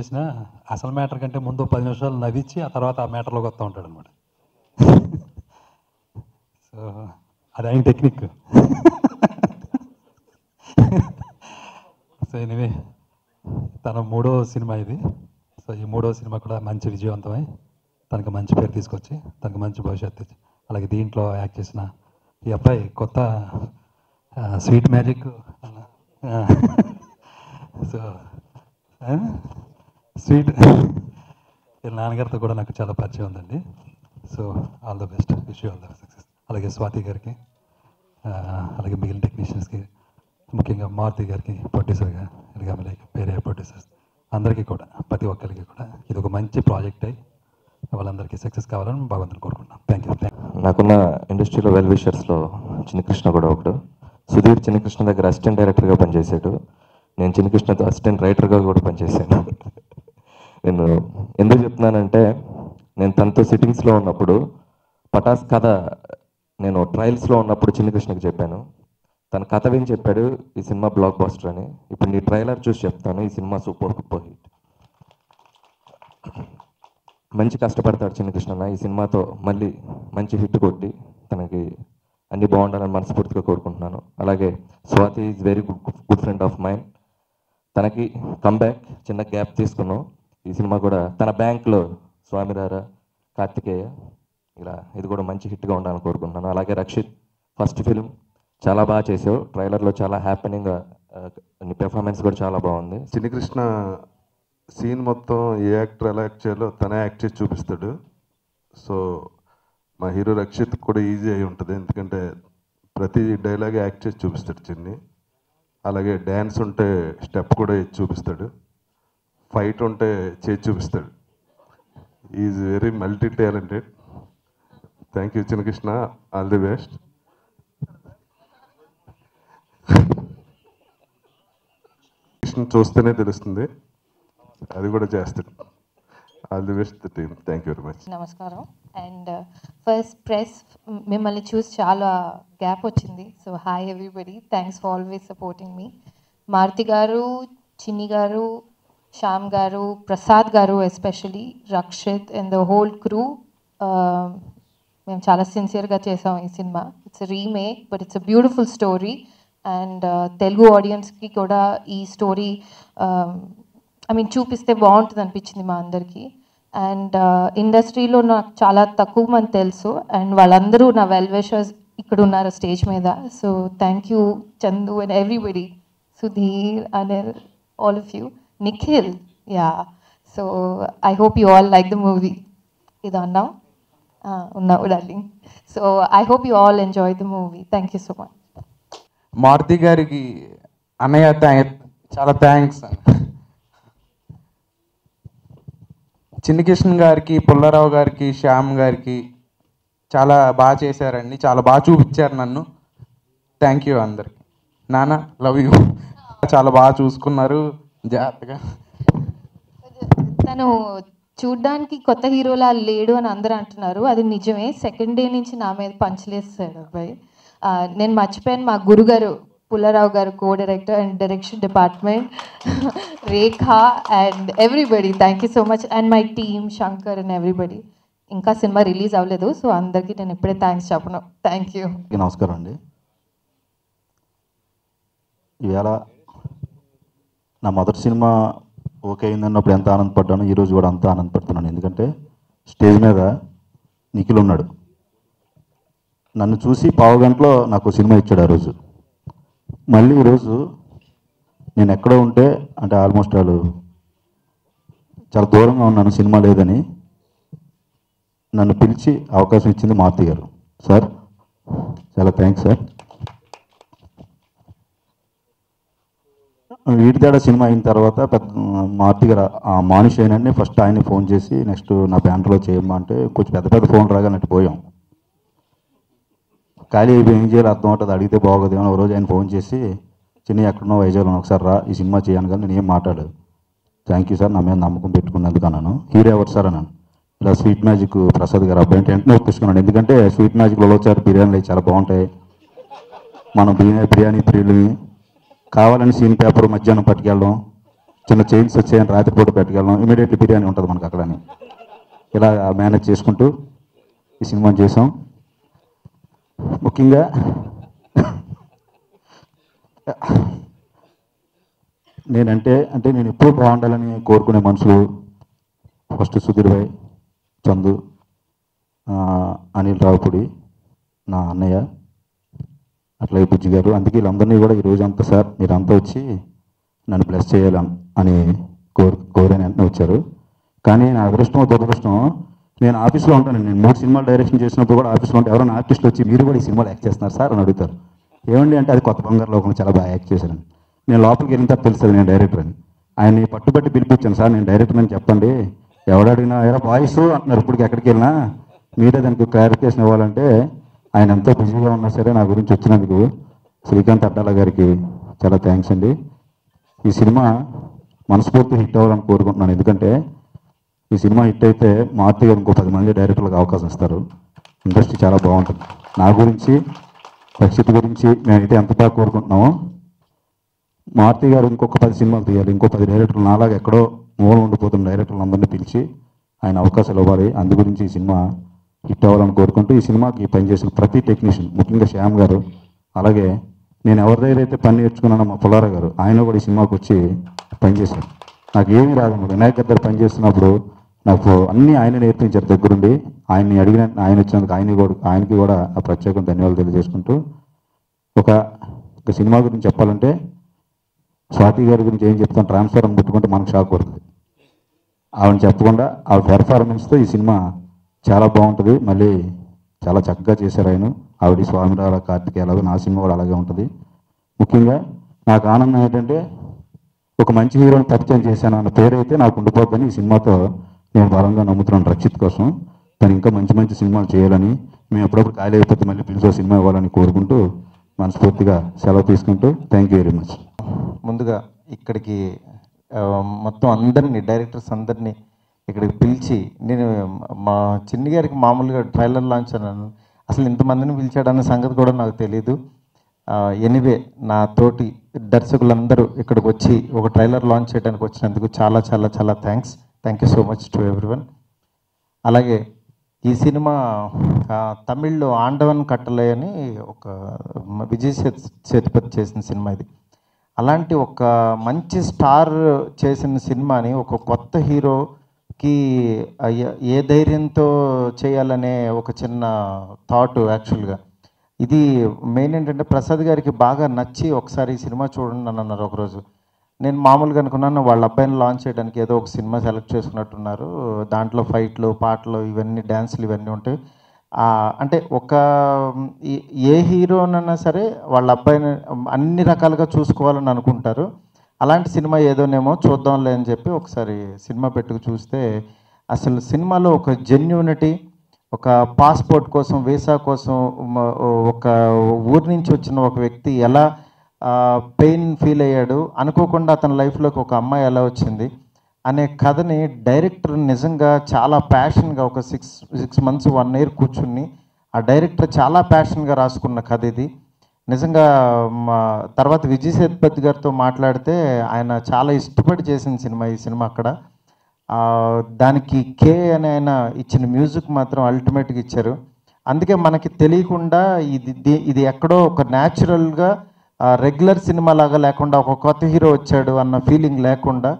చేసినా అసలు మ్యాటర్ కంటే ముందు 10 నిమిషాలు నవ్వించి ఆ తర్వాత ఆ మ్యాటర్లోకి వస్తూ ఉంటాడు అనమాట. సో అది ఆయన టెక్నిక్. సో ఎనివే తన 3వ సినిమా ఇది. సో ఈ 3వ సినిమా కూడా మంచి విజయవంతమై తనకు మంచి పేరు తీసుకొచ్చి తనకు మంచి భవిష్యత్తు ఇచ్చి, అలాగే దీంట్లో యాక్ట్ చేసిన ఈ అబ్బాయి కొత్త స్వీట్ మ్యాజిక్. సో స్వీట్ వీళ్ళ నాన్నగారితో కూడా నాకు చాలా పరిచయం ఉందండి. So all the best, wish you all the success. అలాగే స్వాతి గారికి, అలాగే మిగిలిన టెక్నీషియన్స్కి, ముఖ్యంగా మారుతి గారికి ప్రొడ్యూసర్గా, అలాగే వేరే ప్రొడ్యూసర్స్ అందరికీ కూడా, ప్రతి ఒక్కరికి కూడా ఇది ఒక మంచి ప్రాజెక్ట్ అయ్యి వాళ్ళందరికీ సక్సెస్ కావాలని భగవంతుని కోరుకుంటున్నాను. Thank you. నాకున్న ఇండస్ట్రీలో వెల్ విషర్స్లో చిన్నకృష్ణ కూడా ఒకడు. సుధీర్ చిన్నకృష్ణ దగ్గర అసిస్టెంట్ డైరెక్టర్గా పనిచేశాడు. నేను చిన్నకృష్ణతో అసిస్టెంట్ రైటర్గా కూడా పనిచేశాను. నేను ఎందుకు చెప్తున్నానంటే, నేను తనతో సిట్టింగ్స్లో ఉన్నప్పుడు పటాస్ కథ నేను ట్రయల్స్లో ఉన్నప్పుడు చిన్నకృష్ణకి చెప్పాను. తన కథ విని చెప్పాడు, ఈ సినిమా బ్లాక్ బస్టర్ అని. ఇప్పుడు నీ ట్రైలర్ చూసి చెప్తాను, ఈ సినిమా సూపర్ హిట్. మంచి కష్టపడతాడు చిన్నకృష్ణ. ఈ సినిమాతో మళ్ళీ మంచి హిట్ కొట్టి తనకి అన్ని బాగుండాలని మనస్ఫూర్తిగా కోరుకుంటున్నాను. అలాగే Swathi is very good friend of mind. తనకి కమ్బ్యాక్, చిన్న గ్యాప్ తీసుకున్నాం. ఈ సినిమా కూడా తన బ్యాంక్లో స్వామిరారా, కార్తికేయ, ఇలా ఇది కూడా మంచి హిట్గా ఉండాలని కోరుకుంటున్నాను. అలాగే రక్షిత్, ఫస్ట్ ఫిల్మ్ చాలా బాగా చేసావు. ట్రైలర్లో చాలా హ్యాపెనింగ్గా నీ పెర్ఫార్మెన్స్ కూడా చాలా బాగుంది. చిన్నకృష్ణ సీన్ మొత్తం ఏ యాక్టర్ ఎలా యాక్ట్ చేయాలో తనే యాక్ట్ చేసి చూపిస్తాడు. సో మా హీరో రక్షిత్ కూడా ఈజీ అయి ఉంటుంది, ఎందుకంటే ప్రతి డైలాగ్ యాక్ట్ చేసి చూపిస్తాడు చిన్ని. అలాగే డ్యాన్స్ ఉంటే స్టెప్ కూడా ఇచ్చి చూపిస్తాడు, ఫైట్ ఉంటే చేసి చూపిస్తాడు. Is very multi talented. Thank you Chinnakrishna, all the best. Krishna చూస్తేనే తెలుస్తుంది, అది కూడా చేస్తాడు. All the best team. Thank you very much. నమస్కారం. అండ్ ఫస్ట్ ప్రెస్ మిమ్మల్ని చూసి చాలా గ్యాప్ వచ్చింది. So hi everybody, thanks for always supporting me. Maruthi గారు, చిన్ని గారు, శ్యామ్ గారు, ప్రసాద్ గారు, especially Rakshit and the whole crew, మేము చాలా సిన్సియర్గా చేసాం ఈ సినిమా. It's remake but it's a beautiful story. And Telugu ఆడియన్స్కి కూడా ఈ స్టోరీ చూపిస్తే బాగుంటుంది అనిపించింది మా అందరికీ. అండ్ ఇండస్ట్రీలో నాకు చాలా తక్కువ మంది తెలుసు, అండ్ వాళ్ళందరూ నా వెల్ విషర్స్ ఇక్కడ ఉన్నారు స్టేజ్ మీద. So thank you Chandu and everybody, Sudheer, Anil, all of you, Nikhil. Ya, so I hope you all like the movie. ఇది అన్నావు ఉన్నావు darling. So I hope you all enjoy the movie. Thank you so much. Maruthi గారికి అన్నయ్య చాలా thanks. Chinna Krishna గారికి, పుల్లారావు గారికి, శ్యామ్ గారికి చాలా బాగా చేశారండి, చాలా బాగా చూపించారు నన్ను. థ్యాంక్ యూ అందరికి. నాన్న లవ్ యూ. చాలా బాగా చూసుకున్నారు జాగ్రత్తగా. తను చూడ్డానికి కొత్త హీరోలా లేడు అని అందరూ అంటున్నారు, అది నిజమే. సెకండ్ డే నుంచి నా మీద పంచలేస్తాడు అబ్బాయి. నేను మర్చిపోయాను, మా గురుగారు పుల్లారావు గారు, co director and direction department, Rekha and everybody, thank you so much. And my team, Shankar and everybody. ఇంకా సినిమా రిలీజ్ అవ్వలేదు, సో అందరికీ నేను ఇప్పుడే థ్యాంక్స్ చెప్పను. Thank you. నమస్కారం అండి. ఈవేళ నా మొదటి సినిమా ఓకే అయిందన్నప్పుడు ఎంత ఆనందపడ్డానో ఈరోజు కూడా అంత ఆనందపడుతున్నాను. ఎందుకంటే స్టేజ్ మీద నిఖిల్ ఉన్నాడు, నన్ను చూసి పావు గంటలో నాకు సినిమా ఇచ్చాడు ఆ రోజు. మళ్ళీ ఈరోజు నేను ఎక్కడో ఉంటే, అంటే ఆల్మోస్ట్ వాళ్ళు చాలా దూరంగా ఉన్నాను, సినిమా లేదని నన్ను పిలిచి అవకాశం ఇచ్చింది మారుతి గారు. సార్ చాలా థ్యాంక్స్ సార్. వీటితేడా సినిమా అయిన తర్వాత మారుతి గారు ఆ మానుష్ అయినండి ఫస్ట్ ఆయన్ని ఫోన్ చేసి నెక్స్ట్ నా బ్యానర్లో చేయమ్మా అంటే కొంచెం పెద్ద పెద్ద ఫోన్ రాగా నట్టు పోయాం. ఖాళీ అయిపోయి ఏం చేయాలి అర్థం అవుతుంది, అడిగితే బాగోదు ఏమో. ఒక రోజు ఆయన ఫోన్ చేసి చిన్న ఎక్కడున్నా వైజాగ్లో ఒకసారి రా, ఈ సినిమా చేయను కానీ నేను ఏం మాట్లాడలేదు. థ్యాంక్ యూ సార్, నా మీద నమ్మకం పెట్టుకున్నందుకు అన్నాను. హీరో ఎవరు సార్ అన్నాను. ఇలా స్వీట్ మ్యాజిక్ ప్రసాద్ గారు అబ్బాయి అంటే వెంటనే ఒప్పించుకున్నాను. ఎందుకంటే స్వీట్ మ్యాజిక్లో వచ్చారు బిర్యానీలు చాలా బాగుంటాయి, మనం బిర్యానీ ప్రియులని కావాలని సీన్ పేపర్ మధ్యాహ్నం పట్టుకెళ్ళడం చిన్న చైన్స్ వచ్చాయని రాత్రిపూట పెట్టగలం, ఇమీడియట్లీ బిర్యానీ ఉంటుంది మనకు అక్కడని. ఇలా మేనేజ్ చేసుకుంటూ ఈ సినిమాని చేసాం. ముఖ్యంగా నేను ఎప్పుడూ బాగుండాలని కోరుకునే మనుషులు ఫస్ట్ సుధీర్ భాయ్, చందు, అనిల్ రావుపూడి, నా అన్నయ్య, అట్లాగే బుజ్జి గారు. అందుకే వీళ్ళందరినీ కూడా ఈరోజు అంతా సార్ మీరంతా వచ్చి నన్ను బ్లెస్ చేయాలని అని కోరని వెంటనే వచ్చారు. కానీ నా అదృష్టం దురదృష్టం, నేను ఆఫీస్లో ఉంటాను. నేను 3 సినిమాలు డైరెక్షన్ చేసినప్పుడు కూడా ఆఫీస్లో ఉంటే ఎవరైనా ఆర్టిస్టులు వచ్చి మీరు కూడా ఈ సినిమాలో యాక్ట్ చేస్తున్నారు సార్ అని అడుగుతారు. ఏమండి అంటే అది కొత్త బంగారు లోకం, చాలా బాగా యాక్ట్ చేశాను. నేను లోపలికి వెళ్ళిన తర్వాత తెలుస్తుంది నేను డైరెక్టర్ అని. ఆయన్ని పట్టుబట్టి పిలిపించాను, సార్ నేను డైరెక్టర్ అని చెప్పండి. ఎవడడిగినా ఎవరో వాయిస్ అంటున్నారు, ఇప్పటికి ఎక్కడికి వెళ్ళినా మీరే దానికి క్లారిఫికేషన్ ఇవ్వాలంటే ఆయన ఎంతో బిజీగా ఉన్నా సరే నా గురించి వచ్చినందుకు శ్రీకాంత్ అడ్డాల గారికి చాలా థ్యాంక్స్ అండి. ఈ సినిమా మనస్ఫూర్తి హిట్ అవ్వాలని కోరుకుంటున్నాను. ఎందుకంటే ఈ సినిమా హిట్ అయితే మారుతి గారు ఇంకో 10 మంది డైరెక్టర్లకు అవకాశం ఇస్తారు. ఇండస్ట్రీ చాలా బాగుంటుంది. నా గురించి, రక్షిత్ గురించి మేమైతే ఎంత బాగా కోరుకుంటున్నామో, మారుతి గారు ఇంకొక 10 సినిమాలు తీయాలి, ఇంకో 10 డైరెక్టర్లు నాలాగా ఎక్కడో మూల ఉండిపోతున్న డైరెక్టర్లు అందరినీ పిలిచి ఆయన అవకాశాలు ఇవ్వాలి. అందు గురించి ఈ సినిమా హిట్ అవ్వాలని కోరుకుంటూ ఈ సినిమాకి పనిచేసిన ప్రతి టెక్నీషియన్, ముఖ్యంగా శ్యామ్ గారు, అలాగే నేను ఎవరి దగ్గర అయితే పని నేర్చుకున్నానో మా పుల్లారా గారు, ఆయన కూడా ఈ సినిమాకి వచ్చి పనిచేశారు. నాకు ఏమీ రాదు. వినాయక్ దగ్గర పనిచేస్తున్నప్పుడు నాకు అన్నీ ఆయన నేర్పించారు దగ్గరుండి. ఆయన్ని అడిగిన ఆయన వచ్చినందుకు ఆయనకి కూడా ఆ ప్రత్యేక ధన్యవాదాలు తెలియజేసుకుంటూ, ఒక సినిమా గురించి చెప్పాలంటే స్వాతి గారి గురించి ఏం చెప్తాను, ట్రాన్స్ఫర్ అని ముట్టుకుంటే మనకు షాక్ పడుతుంది. ఆవిడని చెప్పకుండా ఆవిడ పెర్ఫార్మెన్స్తో ఈ సినిమా చాలా బాగుంటుంది. మళ్ళీ చాలా చక్కగా చేశారు ఆయన. ఆవిడ స్వామిరాల కార్తికేయలాగా నా సినిమా కూడా అలాగే ఉంటుంది. ముఖ్యంగా నాకు ఆనందం ఏంటంటే ఒక మంచి హీరోని పరిచయం చేశాను అన్న పేరైతే నాకు ఉండిపోద్దని ఈ సినిమాతో నేను బలంగా నమ్ముతున్నాను. రక్షిత్ కోసం తను ఇంకా మంచి మంచి సినిమాలు చేయాలని, మేము ఎప్పుడప్పుడు ఖాళీ అయిపోతే మళ్ళీ పిలిచో సినిమా ఇవ్వాలని కోరుకుంటూ మనస్ఫూర్తిగా సెలవు తీసుకుంటూ థ్యాంక్ యూ వెరీ మచ్. ముందుగా ఇక్కడికి మొత్తం అందరినీ, డైరెక్టర్స్ అందరినీ ఇక్కడికి పిలిచి, నేను మా చిన్ని గారికి మామూలుగా ట్రైలర్ లాంచ్ అన్నాను, అసలు ఇంతమందిని పిలిచాడన్న సంగతి కూడా నాకు తెలీదు. ఎనీవే నా తోటి దర్శకులందరూ ఇక్కడికి వచ్చి ఒక ట్రైలర్ లాంచ్ చేయడానికి వచ్చినందుకు చాలా చాలా చాలా thanks you so much to everyone. అలాగే ఈ సినిమా తమిళ్లో ఆండవన్ కట్టలే అని ఒక విజయ్ సేతుపతి చేసిన సినిమా ఇది. అలాంటి ఒక మంచి స్టార్ చేసిన సినిమాని ఒక కొత్త హీరోకి ఏ ధైర్యంతో చేయాలనే ఒక చిన్న థాట్. యాక్చువల్గా ఇది మెయిన్ ఏంటంటే ప్రసాద్ గారికి బాగా నచ్చి ఒకసారి ఈ సినిమా చూడండి అని అన్నారు ఒకరోజు. నేను మామూలుగా అనుకున్నాను వాళ్ళ అబ్బాయిని లాంచ్ చేయడానికి ఏదో ఒక సినిమా సెలెక్ట్ చేసుకున్నట్టున్నారు, దాంట్లో ఫైట్లు, పాటలు, ఇవన్నీ డ్యాన్సులు ఇవన్నీ ఉంటాయి. అంటే ఒక ఏ హీరోనైనా సరే వాళ్ళ అబ్బాయిని అన్ని రకాలుగా చూసుకోవాలని అనుకుంటారు. అలాంటి సినిమా ఏదోనేమో చూద్దాంలే అని చెప్పి ఒకసారి సినిమా పెట్టుకు చూస్తే అసలు సినిమాలో ఒక జెన్యూనిటీ, ఒక పాస్పోర్ట్ కోసం, వీసా కోసం ఒక ఊరి నుంచి వచ్చిన ఒక వ్యక్తి ఎలా పెయిన్ ఫీల్ అయ్యాడు, అనుకోకుండా అతని లైఫ్లోకి ఒక అమ్మాయి ఎలా వచ్చింది అనే కథని డైరెక్టర్ నిజంగా చాలా ప్యాషన్గా ఒక 6 months 1 year కూర్చుని ఆ డైరెక్టర్ చాలా ప్యాషన్గా రాసుకున్న కథ ఇది. నిజంగా తర్వాత విజయ్ సేతుపతి గారితో మాట్లాడితే ఆయన చాలా ఇష్టపడి చేసిన సినిమా ఈ సినిమా. అక్కడ దానికి కే అని ఆయన ఇచ్చిన మ్యూజిక్ మాత్రం అల్టిమేట్గా ఇచ్చారు. అందుకే మనకి తెలియకుండా ఇది ఎక్కడో ఒక న్యాచురల్గా రెగ్యులర్ సినిమా లాగా లేకుండా, ఒక కొత్త హీరో వచ్చాడు అన్న ఫీలింగ్ లేకుండా,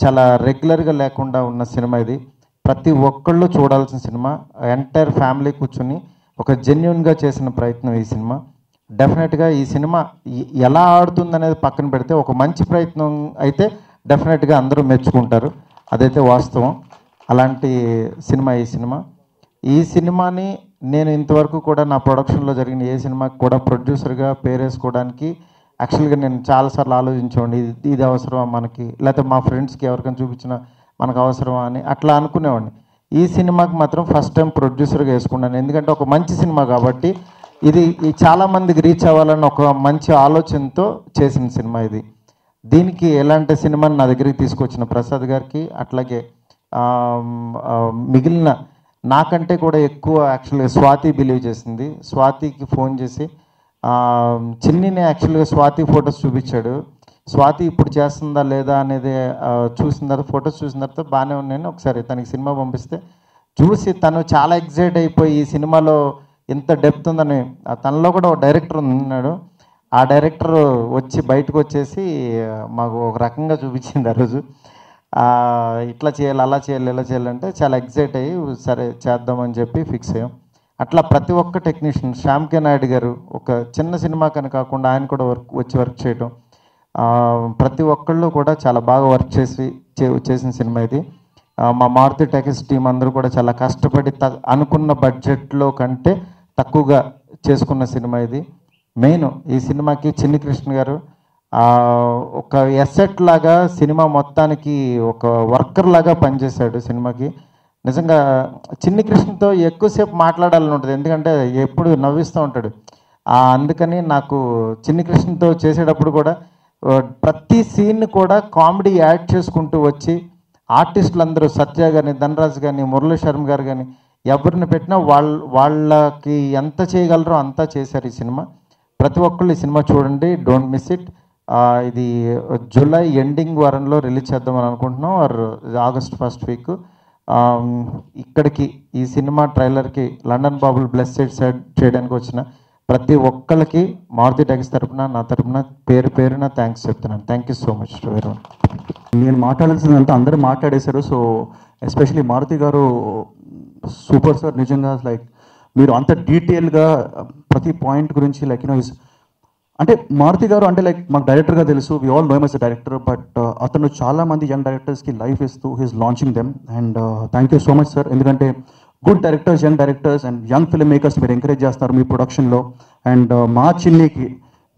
చాలా రెగ్యులర్గా లేకుండా ఉన్న సినిమా ఇది. ప్రతి ఒక్కళ్ళు చూడాల్సిన సినిమా. ఎంటైర్ ఫ్యామిలీ కూర్చుని ఒక జెన్యున్గా చేసిన ప్రయత్నం ఈ సినిమా. డెఫినెట్గా ఈ సినిమా ఎలా ఆడుతుందనేది పక్కన పెడితే ఒక మంచి ప్రయత్నం అయితే డెఫినెట్గా అందరూ మెచ్చుకుంటారు, అదైతే వాస్తవం. అలాంటి సినిమా ఈ సినిమాని నేను ఇంతవరకు కూడా నా ప్రొడక్షన్లో జరిగిన ఏ సినిమాకి కూడా ప్రొడ్యూసర్గా పేరేసుకోవడానికి యాక్చువల్గా నేను చాలాసార్లు ఆలోచించేవాడిని, ఇది అవసరమా మనకి, లేకపోతే మా ఫ్రెండ్స్కి ఎవరికైనా చూపించినా మనకు అవసరమా అని అట్లా అనుకునేవాడిని. ఈ సినిమాకి మాత్రం ఫస్ట్ టైం ప్రొడ్యూసర్గా వేసుకున్నాను. ఎందుకంటే ఒక మంచి సినిమా కాబట్టి ఇది చాలామందికి రీచ్ అవ్వాలని ఒక మంచి ఆలోచనతో చేసిన సినిమా ఇది. దీనికి ఎలాంటి సినిమాని నా దగ్గరికి తీసుకొచ్చిన ప్రసాద్ గారికి, అట్లాగే మిగిలిన నాకంటే కూడా ఎక్కువ యాక్చువల్గా స్వాతి బిలీవ్ చేసింది. స్వాతికి ఫోన్ చేసి చిన్నిని యాక్చువల్గా స్వాతి ఫొటోస్ చూపించాడు. స్వాతి ఇప్పుడు చేస్తుందా లేదా అనేది చూసిన తర్వాత ఫొటోస్ చూసిన తర్వాత బాగానే ఉన్నాయని ఒకసారి తనకి సినిమా పంపిస్తే చూసి తను చాలా ఎగ్జైట్ అయిపోయి ఈ సినిమాలో ఎంత డెప్త్ ఉందని తనలో కూడా ఒక డైరెక్టర్ ఉన్నాడు. ఆ డైరెక్టర్ వచ్చి బయటకు వచ్చేసి మాకు ఒక రకంగా చూపించింది ఆ రోజు. ఇట్లా చేయాలి, అలా చేయాలి, ఇలా చేయాలంటే చాలా ఎగ్జైట్ అయ్యి సరే చేద్దామని చెప్పి ఫిక్స్ అయ్యాం. అట్లా ప్రతి ఒక్క టెక్నీషియన్, శ్యామ్ కే నాయుడు గారు ఒక చిన్న సినిమా కని కాకుండా ఆయన కూడా వర్క్ చేయడం, ప్రతి ఒక్కళ్ళు కూడా చాలా బాగా వర్క్ చేసిన సినిమా ఇది. మా మారుతి టెక్స్ టీం అందరూ కూడా చాలా కష్టపడి అనుకున్న బడ్జెట్లో కంటే తక్కువగా చేసుకున్న సినిమా ఇది. మెయిన్ ఈ సినిమాకి చిన్ని కృష్ణ గారు ఒక ఎసెట్ లాగా సినిమా మొత్తానికి ఒక వర్కర్ లాగా పనిచేశాడు సినిమాకి. నిజంగా చిన్ని కృష్ణతో ఎక్కువసేపు మాట్లాడాలని ఉంటుంది, ఎందుకంటే ఎప్పుడు నవ్విస్తూ ఉంటాడు. అందుకని నాకు చిన్ని కృష్ణతో చేసేటప్పుడు కూడా ప్రతి సీన్ కూడా కామెడీ యాడ్ చేసుకుంటూ వచ్చి ఆర్టిస్టులు అందరూ సత్య కానీ, ధనరాజ్ కానీ, మురళీ శర్మ గారు కానీ ఎవరిని పెట్టినా వాళ్ళకి ఎంత చేయగలరో అంతా చేశారు ఈ సినిమా. ప్రతి ఒక్కళ్ళు ఈ సినిమా చూడండి, డోంట్ మిస్ ఇట్. ఇది జూలై ఎండింగ్ వారంలో రిలీజ్ చేద్దామని అనుకుంటున్నాం, ఆర్ ఆగస్ట్ ఫస్ట్ వీక్. ఇక్కడికి ఈ సినిమా ట్రైలర్కి లండన్ బాబుల్ బ్లెస్ సైడ్ చేయడానికి వచ్చిన ప్రతి ఒక్కళ్ళకి మారుతి టెక్స్ తరపున, నా తరపున పేరున థ్యాంక్స్ చెప్తున్నాను. Thank you so much to everyone. నేను మాట్లాడాల్సిందంతా అందరూ మాట్లాడేశారు. సో ఎస్పెషలీ మారుతి గారు సూపర్ సార్. నిజంగా లైక్ మీరు అంత డీటెయిల్గా ప్రతి పాయింట్ గురించి లైక్ అంటే మారుతి గారు అంటే లైక్ మాకు డైరెక్టర్గా తెలుసు, we all know him as a director, but అతను చాలామంది యంగ్ డైరెక్టర్స్కి లైఫ్ ఇస్తూ he's launching them. And thank you so much sir, ఎందుకంటే good directors, young directors and young film makers మీరు ఎంకరేజ్ చేస్తారు మీ ప్రొడక్షన్లో. అండ్ మా చిన్నికి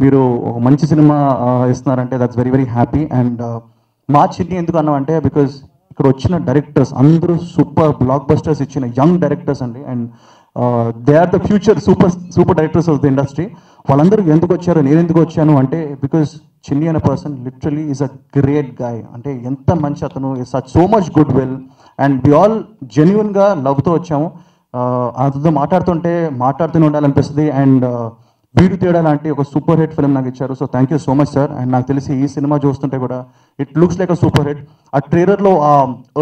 మీరు ఒక మంచి సినిమా ఇస్తున్నారంటే that's very very happy. And మా చిన్ని ఎందుకు అన్నామంటే బికాజ్ ఇక్కడ వచ్చిన డైరెక్టర్స్ అందరూ సూపర్ బ్లాక్ బస్టర్స్ ఇచ్చిన యంగ్ డైరెక్టర్స్ అండి. And they are the future super directors of the industry. వాళ్ళందరూ ఎందుకు వచ్చారు, నేను ఎందుకు వచ్చాను అంటే బికాజ్ చిన్ని అనే person literally is a great guy. అంటే ఎంత మంచి అతను, such so much good will and we all జెన్యున్గా లవ్తో వచ్చాము. అతనితో మాట్లాడుతూనే ఉండాలనిపిస్తుంది. అండ్ వీడు తేడా లాంటి ఒక సూపర్ హిట్ ఫిల్మ్ నాకు ఇచ్చారు. So thank you so much sir. And నాకు తెలిసి ఈ సినిమా చూస్తుంటే కూడా it looks like a super hit. ఆ ట్రైలర్లో ఆ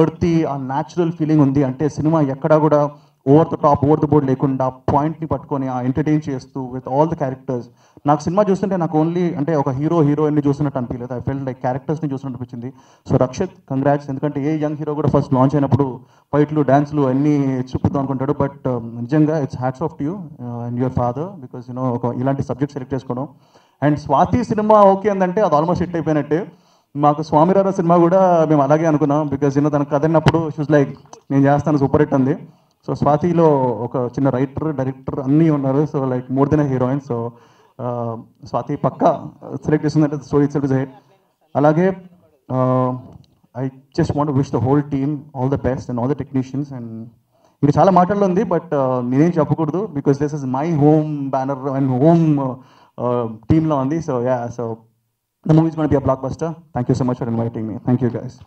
ఎర్తీ, ఆ న్యాచురల్ ఫీలింగ్ ఉంది. అంటే సినిమా ఎక్కడా కూడా over the top, over the board లేకుండా పాయింట్ని పట్టుకొని ఆ ఎంటర్టైన్ చేస్తూ విత్ ఆల్ ద క్యారెక్టర్స్. నాకు సినిమా చూస్తుంటే నాకు ఓన్లీ అంటే ఒక హీరోయిన్ని చూసినట్టు అనిపించలేదు. ఐ ఫెల్ట్ లైక్ క్యారెక్టర్స్ని చూసినట్టు అనిపించింది. So Rakshit, congrats. ఎందుకంటే ఏ యంగ్ హీరో కూడా ఫస్ట్ లాంచ్ అయినప్పుడు ఫైట్లు, డ్యాన్స్లు అన్నీ చూపుతాం అనుకుంటాడు. బట్ నిజంగా it's hats off to you and your father, because ఒక ఇలాంటి సబ్జెక్ట్ సెలెక్ట్ చేసుకోవడం. అండ్ స్వాతి సినిమా ఓకే అందంటే అది ఆల్మోస్ట్ హిట్ అయిపోయినట్టే. మాకు స్వామిరారా సినిమా కూడా మేము అలాగే అనుకున్నాం, బికాజ్ తనకు కదిలినప్పుడు షూస్ లైక్ నేను చేస్తాను సూపర్ హిట్ అంది. సో స్వాతిలో ఒక చిన్న రైటర్, డైరెక్టర్ అన్నీ ఉన్నారు. So like more than a heroine. So Swathi పక్కా సెలెక్ట్ చేసిందంటే story itself is a hit. అలాగే I just want wish the whole team all the best and all the technicians. And ఇంకా చాలా మాటలు ఉంది, బట్ నేనేం చెప్పకూడదు because this is my home banner and home టీమ్లో ఉంది. So yeah, so the movie is gonna be a block buster. Thank you so much for inviting me. Thank you guys.